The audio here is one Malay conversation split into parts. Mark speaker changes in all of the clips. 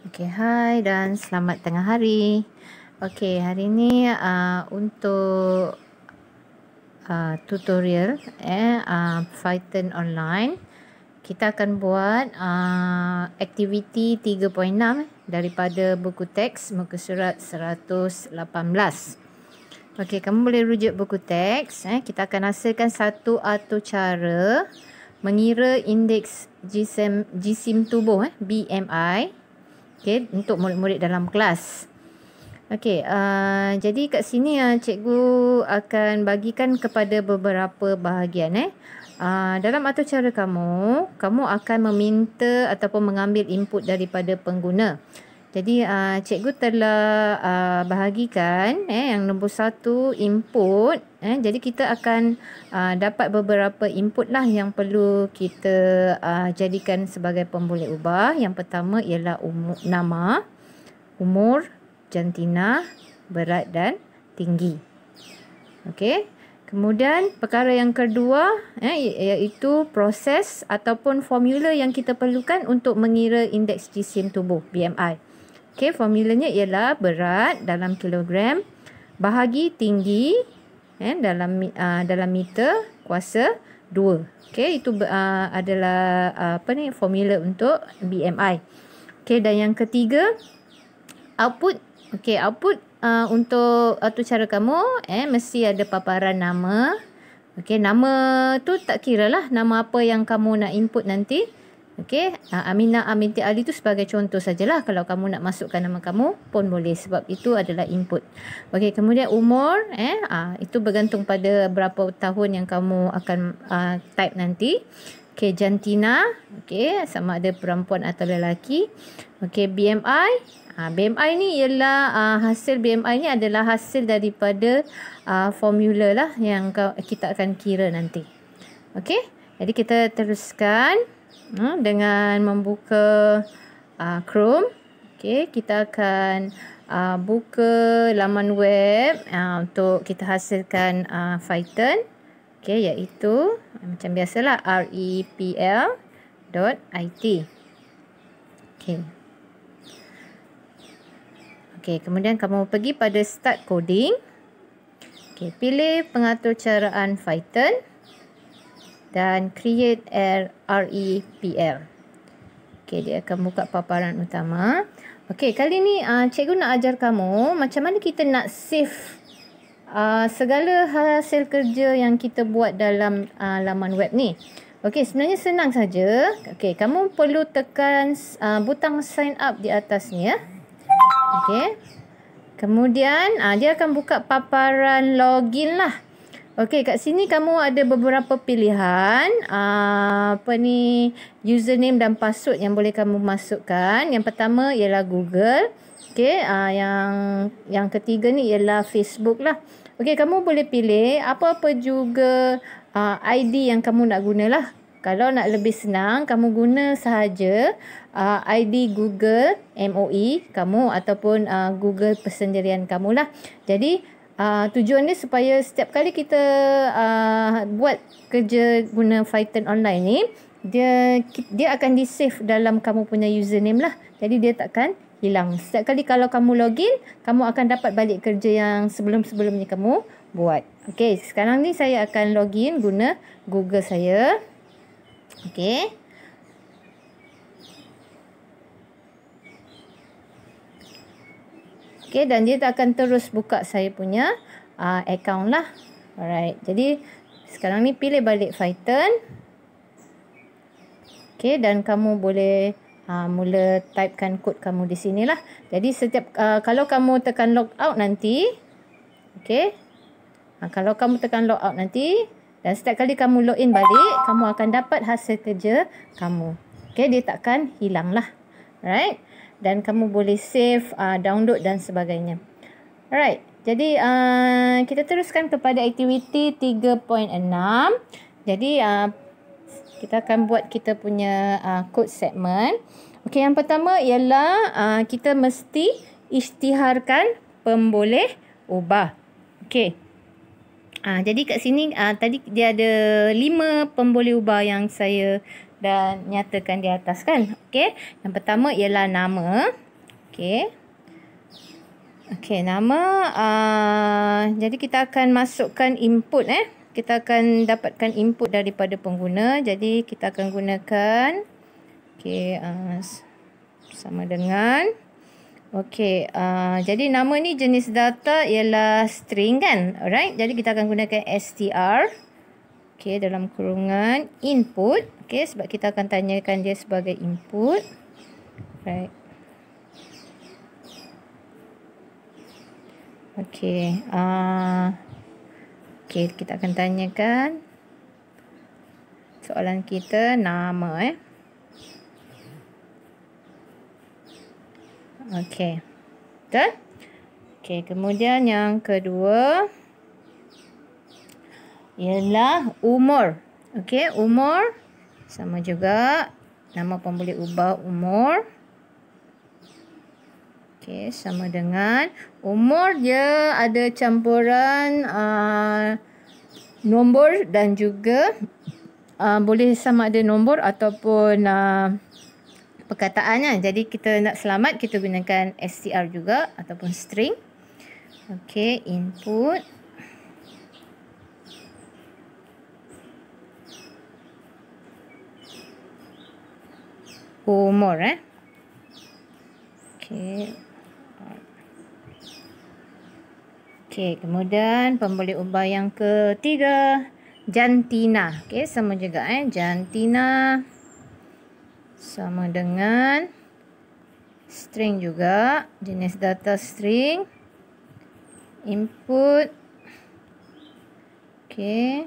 Speaker 1: Okey, hai dan selamat tengah hari. Okey, hari ni untuk tutorial Python online, kita akan buat aktiviti 3.6 daripada buku teks muka surat 118. Okey, kamu boleh rujuk buku teks. Kita akan hasilkan satu atur cara mengira indeks jisim tubuh BMI. Okey, untuk murid-murid dalam kelas. Okey, jadi kat sini cikgu akan bagikan kepada beberapa bahagian. Dalam atur cara kamu akan meminta ataupun mengambil input daripada pengguna. Jadi cikgu telah bahagikan yang nombor 1 input. Jadi kita akan dapat beberapa input lah yang perlu kita jadikan sebagai pemboleh ubah. Yang pertama ialah nama, umur, jantina, berat dan tinggi. Okey. Kemudian perkara yang kedua iaitu proses ataupun formula yang kita perlukan untuk mengira indeks jisim tubuh BMI. Okey, formulanya ialah berat dalam kilogram bahagi tinggi dalam meter kuasa 2. Okey, itu adalah formula untuk BMI. Okey, dan yang ketiga output. Okey, output untuk atur cara kamu mesti ada paparan nama. Okey, nama tu tak kiralah nama apa yang kamu nak input nanti. Okey, Aminah Aminti Ali tu sebagai contoh sajalah. Kalau kamu nak masukkan nama kamu pun boleh sebab itu adalah input. Okey, kemudian umur itu bergantung pada berapa tahun yang kamu akan type nanti. Okey, jantina, okey, sama ada perempuan atau lelaki. Okey, BMI. BMI ni ialah hasil BMI ni adalah hasil daripada formula lah yang kita akan kira nanti. Okey, jadi kita teruskan dengan membuka Chrome. Okey, kita akan buka laman web untuk kita hasilkan Python. Okey, iaitu macam biasalah repl.it. Okey. Okey, kemudian kamu pergi pada start coding. Okey, pilih pengatur caraan Python dan create REPL. Okey, dia akan buka paparan utama. Okey, kali ni cikgu nak ajar kamu macam mana kita nak save segala hasil kerja yang kita buat dalam laman web ni. Okey, sebenarnya senang saja. Okey, kamu perlu tekan butang sign up di atas ni ya. Okey. Kemudian dia akan buka paparan login lah. Okey, kat sini kamu ada beberapa pilihan username dan password yang boleh kamu masukkan. Yang pertama ialah Google. Okey, yang ketiga ni ialah Facebook lah. Okey, kamu boleh pilih apa-apa juga ID yang kamu nak gunalah. Kalau nak lebih senang, kamu guna sahaja ID Google MOE kamu ataupun Google persendirian kamu lah. Jadi tujuan dia supaya setiap kali kita buat kerja guna Python online ni, dia akan di-save dalam kamu punya username lah. Jadi dia takkan hilang. Setiap kali kalau kamu login, kamu akan dapat balik kerja yang sebelum-sebelumnya kamu buat. Okey, sekarang ni saya akan login guna Google saya. Okey. Okey, dan dia akan terus buka saya punya account lah. Alright. Jadi sekarang ni pilih balik Python. Okey, dan kamu boleh mula typekan kod kamu di sini lah. Jadi setiap kalau kamu tekan log out nanti, okey. Kalau kamu tekan log out nanti dan setiap kali kamu login balik, kamu akan dapat hasil kerja kamu. Okey, dia takkan hilang lah. Alright. Dan kamu boleh save, download dan sebagainya. Alright. Jadi kita teruskan kepada aktiviti 3.6. Jadi kita akan buat kita punya code segmen. Okey, yang pertama ialah kita mesti isytiharkan pemboleh ubah. Okey. Jadi kat sini tadi dia ada 5 pemboleh ubah yang saya dah nyatakan di atas kan. Okey. Yang pertama ialah nama. Okey. Okey, nama. Jadi kita akan masukkan input. Kita akan dapatkan input daripada pengguna. Jadi kita akan gunakan. Okey, sama dengan. Okey, jadi nama ni jenis data ialah string kan. Alright, jadi kita akan gunakan str. Okey, dalam kurungan input. Okey, sebab kita akan tanyakan dia sebagai input. Right. Okey, okey, kita akan tanyakan soalan kita nama. Okey, betul? Okey, kemudian yang kedua ialah umur. Okey, umur sama juga, nama pun boleh ubah umur. Okey, sama dengan umur dia ada campuran nombor dan juga boleh sama ada nombor ataupun perkataan. Jadi kita nak selamat, kita gunakan str juga ataupun string. Okey, input. Umur. Okey. Okey, kemudian pemboleh ubah yang ketiga, jantina. Okey, sama juga jantina sama dengan string juga, jenis data string, input. Okey,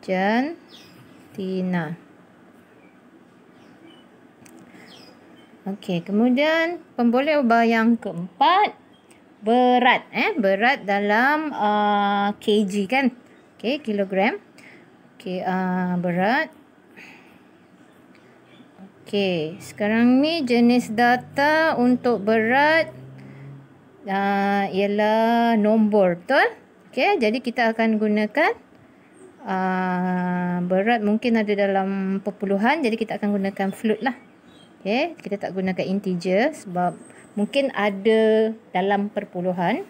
Speaker 1: jantina. Okey, kemudian pemboleh ubah yang keempat, berat. Berat dalam kg kan. Okey, kilogram. Okey, berat. Okey, sekarang ni jenis data untuk berat ialah nombor, betul? Okey, jadi kita akan gunakan berat mungkin ada dalam perpuluhan, jadi kita akan gunakan float lah. Okey, kita tak gunakan integer sebab mungkin ada dalam perpuluhan.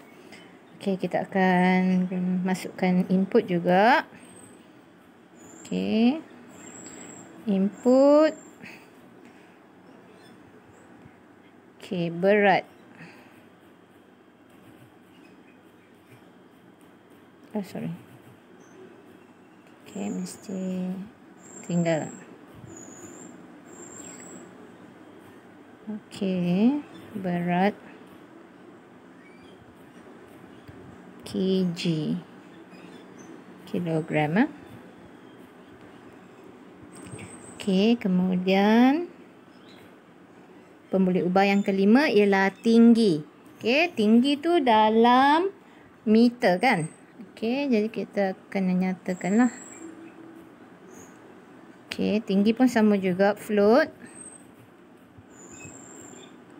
Speaker 1: Okey, kita akan masukkan input juga. Okey, input. Okey, berat. Sorry. Okey, mesti tinggal. Okey, berat kg, kilogram. Okey, kemudian pemboleh ubah yang kelima ialah tinggi. Okey, tinggi tu dalam meter kan. Okey, jadi kita akan nyatakanlah. Okey, tinggi pun sama juga, float.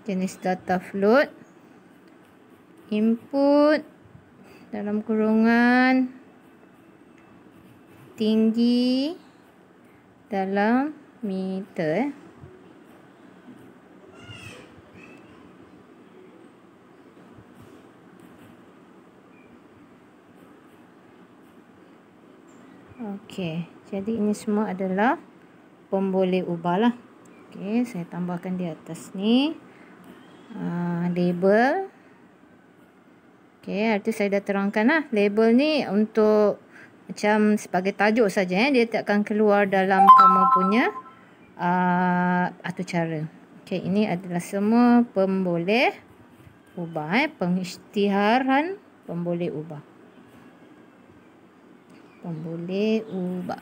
Speaker 1: Jenis data float. Input dalam kurungan tinggi dalam meter. Okey, jadi ini semua adalah pemboleh ubah lah. Okey, saya tambahkan di atas ni label. Okey, itu saya dah terangkan lah. Label ni untuk macam sebagai tajuk saja. Dia tak akan keluar dalam kamu punya atur cara. Okey, ini adalah semua pemboleh ubah. Pengisytiharan pemboleh ubah. Pemboleh ubah.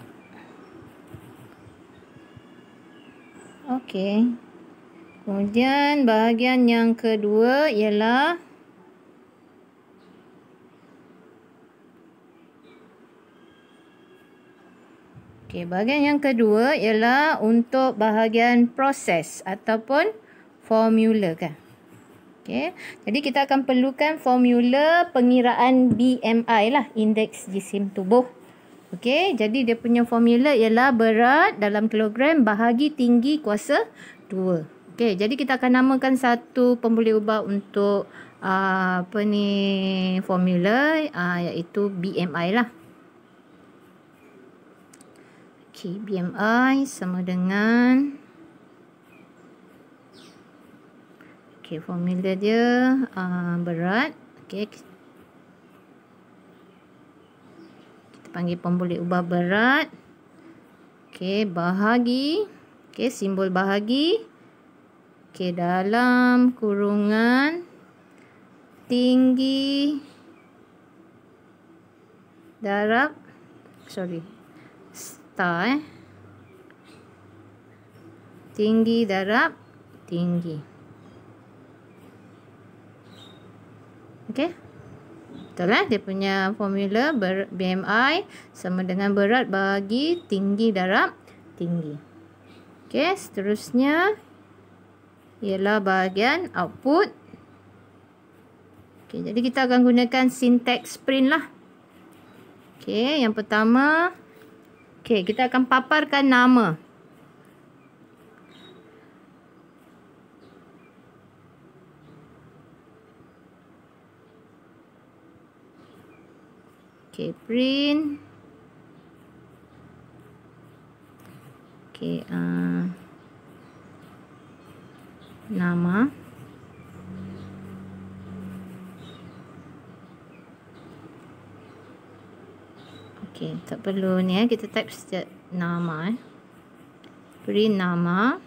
Speaker 1: Okey. Kemudian bahagian yang kedua ialah bahagian yang kedua ialah untuk bahagian proses ataupun formula kan. Okey. Jadi kita akan perlukan formula pengiraan BMI lah, indeks jisim tubuh. Okey, jadi dia punya formula ialah berat dalam kilogram bahagi tinggi kuasa 2. Okey, jadi kita akan namakan satu pembuli ubah untuk formula iaitu BMI lah. Okey, BMI sama dengan formula dia berat. Okey, kita panggil pembuli ubah berat. Okey, bahagi. Okey, simbol bahagi. Okey, dalam kurungan tinggi darab tinggi darab tinggi. Okey, betul dia punya formula BMI sama dengan berat bagi tinggi darab tinggi. Okey, seterusnya ialah bahagian output. Okey, jadi kita akan gunakan syntax print lah. Okey, yang pertama, kita akan paparkan nama. Okey, print. Okey, nama. Okey, tak perlu ni kita type setiap nama print nama.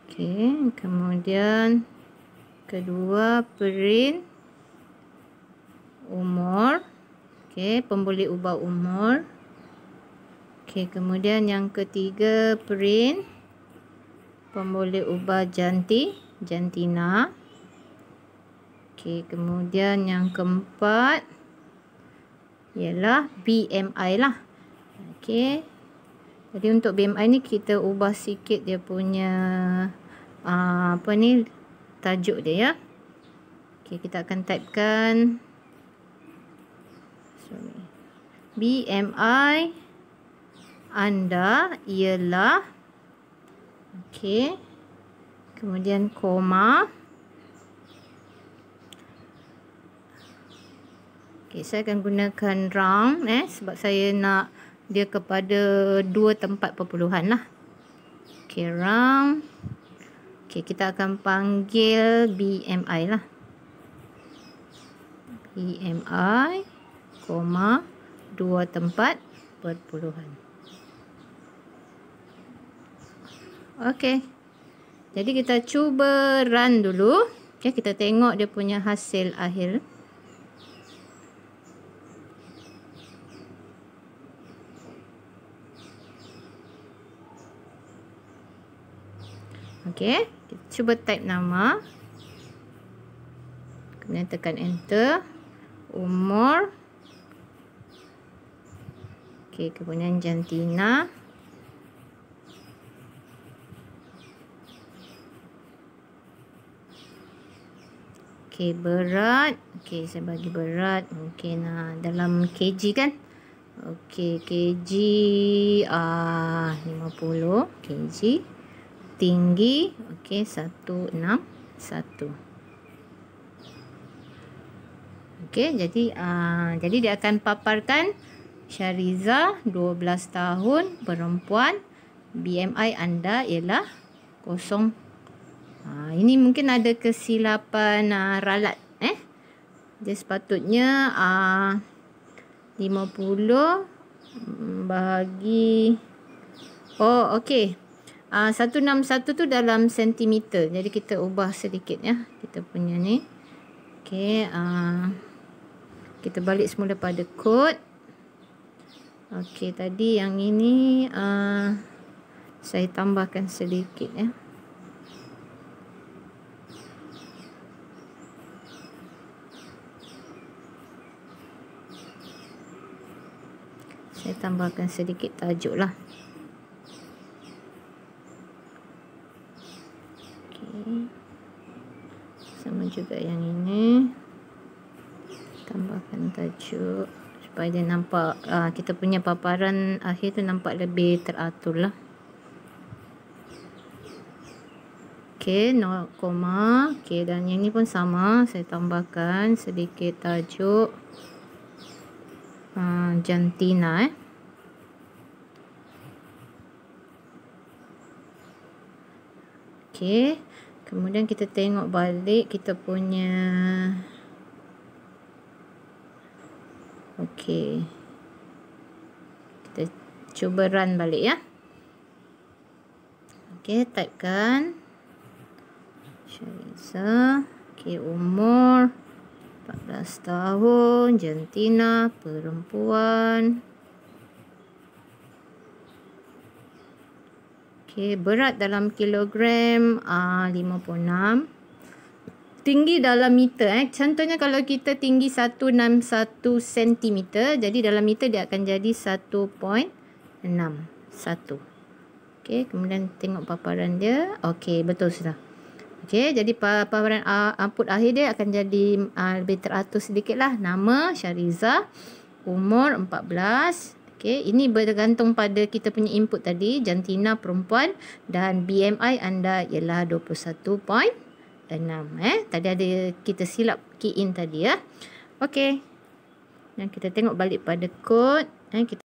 Speaker 1: Okey, kemudian kedua print umur. Okey, pembuli ubah umur. Okey, kemudian yang ketiga print pembuli ubah jantina. Okey, kemudian yang keempat ialah BMI lah. Okey, jadi untuk BMI ni kita ubah sikit dia punya tajuk dia ya. Okey, kita akan typekan BMI anda ialah, okey, kemudian koma. Okey, saya akan gunakan round sebab saya nak dia kepada 2 tempat perpuluhan lah. Okey, round. Okey, kita akan panggil BMI lah. BMI, 2 tempat perpuluhan. Okey, jadi kita cuba run dulu. Okey, kita tengok dia punya hasil akhir. Okey, kita cuba type nama. Kemudian tekan enter. Umur. Okey, kemudian jantina. Okey, berat. Okey, saya bagi berat mungkin dalam kg kan. Okey, kg 50 kg. Tinggi okey 161. Okey, jadi dia akan paparkan Syariza 12 tahun, perempuan, BMI anda ialah 0. Ini mungkin ada kesilapan ralat dia sepatutnya 50 bahagi okey. 161 tu dalam sentimeter. Jadi kita ubah sedikit ya kita punya ni. Okey, kita balik semula pada kod. Okey, tadi yang ini saya tambahkan sedikit ya. Saya tambahkan sedikit tajuk lah. Okey. Sama juga yang ini. Tambahkan tajuk supaya dia nampak kita punya paparan akhir tu nampak lebih teratur lah. Okey, 0, okey, dan yang ni pun sama, saya tambahkan sedikit tajuk jantina Okey, kemudian kita tengok balik kita punya okey. Kita cuba run balik ya. Okey, typekan Syariza. Okey, umur 14 tahun, jantina, perempuan. Okey, berat dalam kilogram 56. Tinggi dalam meter contohnya kalau kita tinggi 161 cm, jadi dalam meter dia akan jadi 1.61. Okey, kemudian tengok paparan dia. Okey, betul sudah. Okey, jadi paparan output akhir dia akan jadi lebih teratur sedikit lah. Nama Syariza, umur 14. Okey, ini bergantung pada kita punya input tadi, jantina perempuan, dan BMI anda ialah 21.6. Tadi ada kita silap key in tadi ya. Okey. Dan kita tengok balik pada kod. Kita